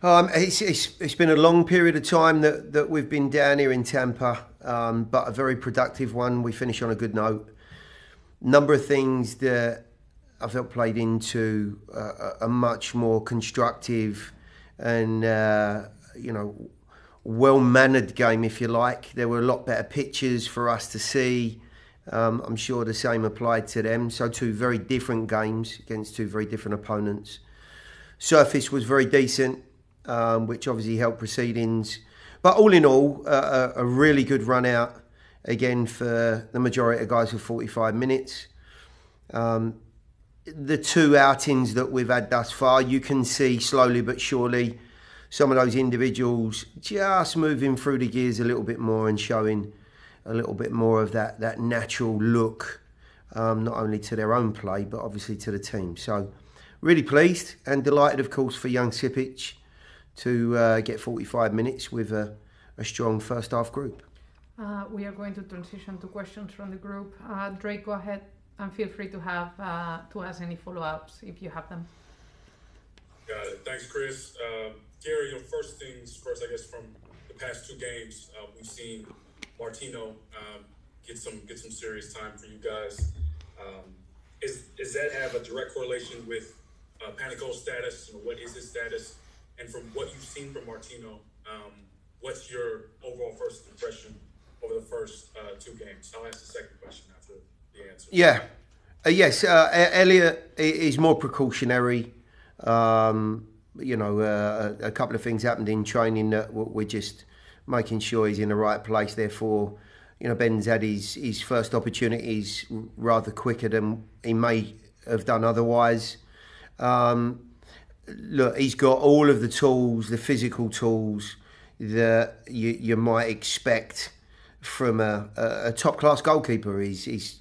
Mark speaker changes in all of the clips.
Speaker 1: It's been a long period of time that we've been down here in Tampa, but a very productive one. We finish on a good note. Number of things that I felt played into a much more constructive and well-mannered game, if you like. There were a lot better pictures for us to see. I'm sure the same applied to them. So two very different games against two very different opponents. Surface was very decent, which obviously helped proceedings. But all in all, a really good run out again for the majority of guys for 45 minutes. The two outings that we've had thus far, you can see slowly but surely some of those individuals just moving through the gears a little bit more and showing a little bit more of that natural look, not only to their own play, but obviously to the team. So really pleased and delighted, of course, for young Sipic to get 45 minutes with a strong first half group.
Speaker 2: We are going to transition to questions from the group. Drake, go ahead and feel free to ask any follow-ups if you have them.
Speaker 3: Got it. Thanks, Chris. Gary, first things first, I guess from the past two games, we've seen Martino get some serious time for you guys. Does that have a direct correlation with Panico's status? What is his status? And from what you've seen from Martino, what's your overall first impression over the first two games? I'll ask the second question after the answer.
Speaker 1: Yeah. Yes, Elliot is more precautionary. A couple of things happened in training that we're just making sure he's in the right place. Therefore, Ben's had his first opportunities rather quicker than he may have done otherwise. Look, he's got all of the tools, the physical tools that you might expect from a top-class goalkeeper. He's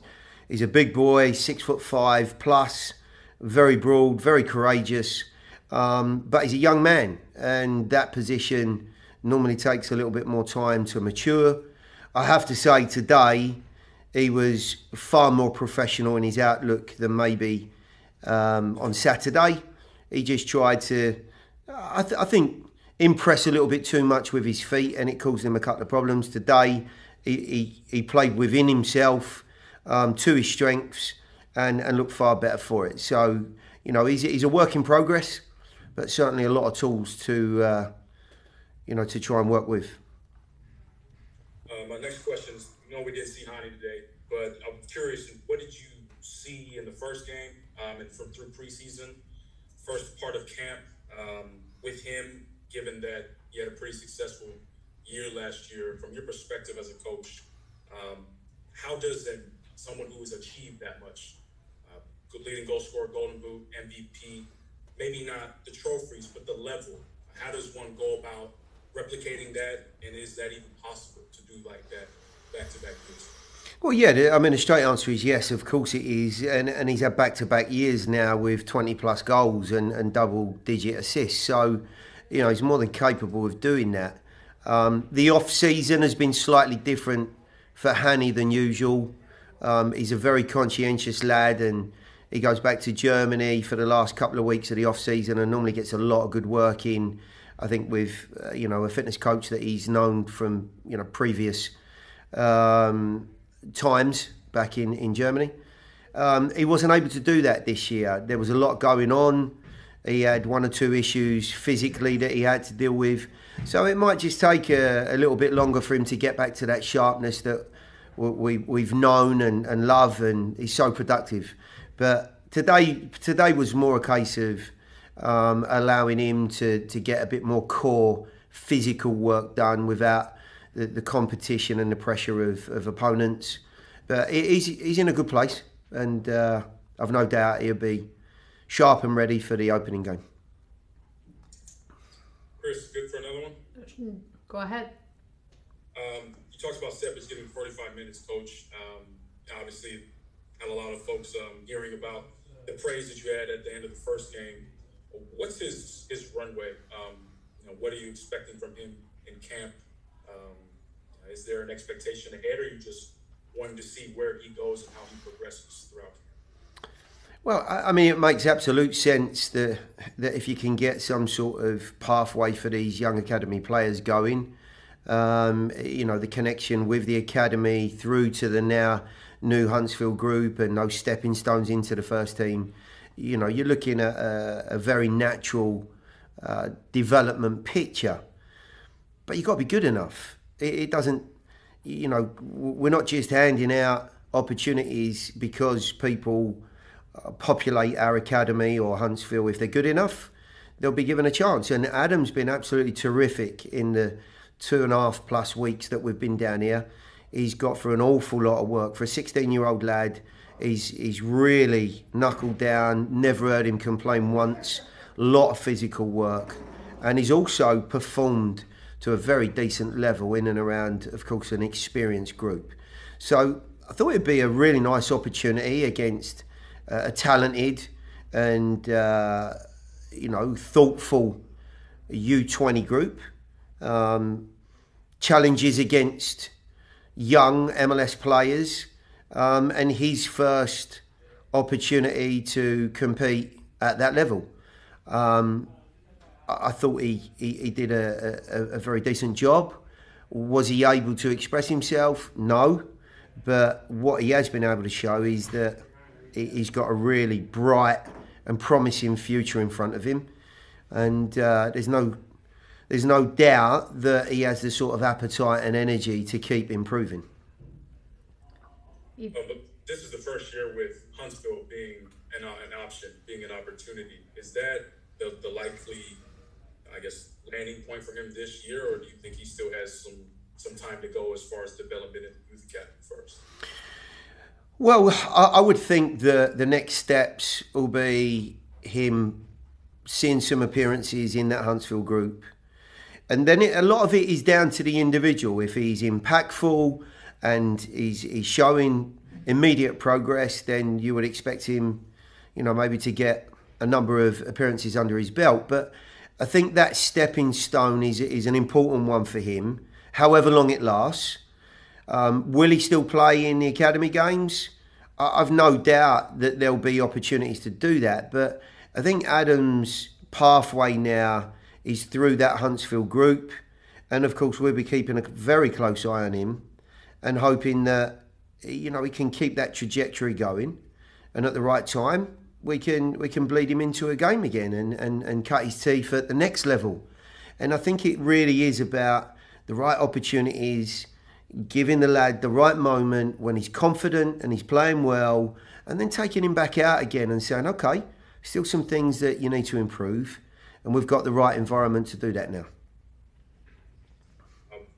Speaker 1: a big boy, 6'5" plus, very broad, very courageous, but he's a young man, and that position normally takes a little bit more time to mature. I have to say today he was far more professional in his outlook than maybe on Saturday. He just tried to, I think, impress a little bit too much with his feet, and it caused him a couple of problems. Today he played within himself, to his strengths, and looked far better for it. So, he's a work in progress, but certainly a lot of tools to try and work with.
Speaker 3: My next question is, we didn't see Hani today, but I'm curious, what did you see in the first game and through preseason, first part of camp with him, given that he had a pretty successful year last year? From your perspective as a coach, how does someone who has achieved that much, leading goal scorer, Golden Boot, MVP, maybe not the trophies, but the level, how does one go about replicating that, and is that even possible to do like that back-to-back years?
Speaker 1: Well, yeah, the straight answer is yes, of course it is. And he's had back-to-back years now with 20-plus goals and double-digit assists. So, he's more than capable of doing that. The off-season has been slightly different for Hani than usual. He's a very conscientious lad, and he goes back to Germany for the last couple of weeks of the off-season and normally gets a lot of good work in, I think, with, a fitness coach that he's known from, previous times back in Germany. He wasn't able to do that this year. There was a lot going on. He had one or two issues physically that he had to deal with. So it might just take a little bit longer for him to get back to that sharpness that we've known and love, and he's so productive. But today was more a case of allowing him to get a bit more core physical work done without the competition and the pressure of opponents. But he's in a good place, and I've no doubt he'll be sharp and ready for the opening game.
Speaker 3: Chris, good for another one?
Speaker 2: Go ahead.
Speaker 3: You talked about Steppers getting 45 minutes, Coach. Obviously, had a lot of folks hearing about the praise that you had at the end of the first game. What's his runway? What are you expecting from him in camp? Is there an expectation ahead, or you just wanting to see where he goes and how he progresses throughout?
Speaker 1: Well, I mean, it makes absolute sense that if you can get some sort of pathway for these young academy players going, the connection with the academy through to the now new Huntsville group and those stepping stones into the first team, you're looking at a very natural development picture. But you've got to be good enough. It doesn't, we're not just handing out opportunities because people populate our academy or Huntsville. If they're good enough, they'll be given a chance. And Adam's been absolutely terrific in the 2.5+ weeks that we've been down here. He's got through an awful lot of work. For a 16-year-old lad, he's really knuckled down, never heard him complain once. A lot of physical work. And he's also performed to a very decent level in and around, of course, an experienced group. So I thought it'd be a really nice opportunity against a talented and thoughtful U20 group. Challenges against young MLS players, and his first opportunity to compete at that level. I thought he did a very decent job. Was he able to express himself? No. But what he has been able to show is that he's got a really bright and promising future in front of him. And there's no doubt that he has the sort of appetite and energy to keep improving.
Speaker 3: But this is the first year with Huntsville being an option, being an opportunity. Is that the likely, landing point for him this year, or do you think he still has some time to go as far as development in the youth academy first?
Speaker 1: Well, I would think the next steps will be him seeing some appearances in that Huntsville group. And then a lot of it is down to the individual. If he's impactful and he's showing immediate progress, then you would expect him, maybe to get a number of appearances under his belt. But I think that stepping stone is an important one for him, however long it lasts. Will he still play in the academy games? I've no doubt that there'll be opportunities to do that. But I think Adam's pathway now is through that Huntsville group. And of course, we'll be keeping a very close eye on him and hoping that, he can keep that trajectory going. And at the right time, we can bleed him into a game again and cut his teeth at the next level. And I think it really is about the right opportunities, giving the lad the right moment when he's confident and he's playing well, and then taking him back out again and saying, okay, still some things that you need to improve, and we've got the right environment to do that now.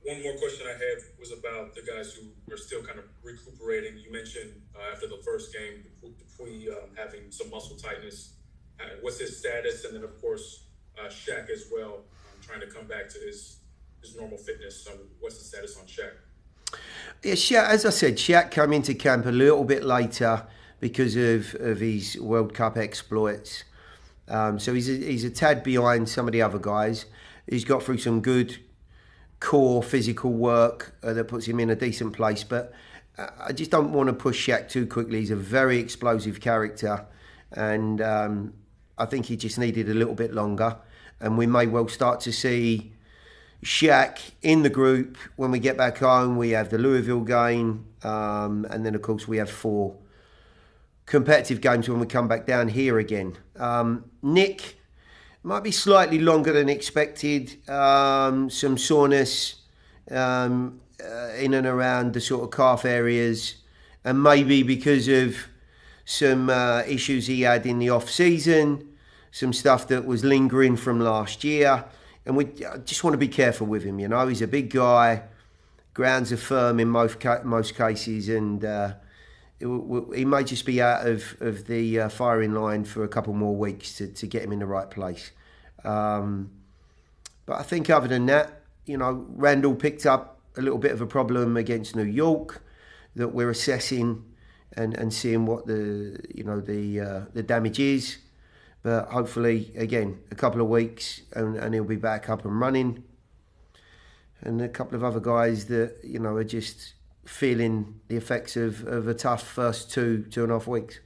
Speaker 3: One more question I had was about the guys who are still kind of recuperating. You mentioned after the first game, Dupuy having some muscle tightness. What's his status? And then, of course, Shaq as well, trying to come back to his normal fitness. What's the status on Shaq?
Speaker 1: Yeah, Shaq, as I said, Shaq came into camp a little bit later because of his World Cup exploits. So he's a tad behind some of the other guys. He's got through some good core physical work that puts him in a decent place, but I just don't want to push Shaq too quickly. He's a very explosive character, and I think he just needed a little bit longer, and we may well start to see Shaq in the group when we get back home. We have the Louisville game, and then of course we have 4 competitive games when we come back down here again. Nick might be slightly longer than expected. Some soreness in and around the sort of calf areas, and maybe because of some issues he had in the off-season, some stuff that was lingering from last year. And we just want to be careful with him. He's a big guy, grounds are firm in most cases, and he may just be out of the firing line for a couple more weeks to get him in the right place. But I think other than that, Randall picked up a little bit of a problem against New York that we're assessing and seeing what the damage is. But hopefully, again, a couple of weeks and he'll be back up and running. And a couple of other guys that, are just feeling the effects of a tough first 2.5 weeks.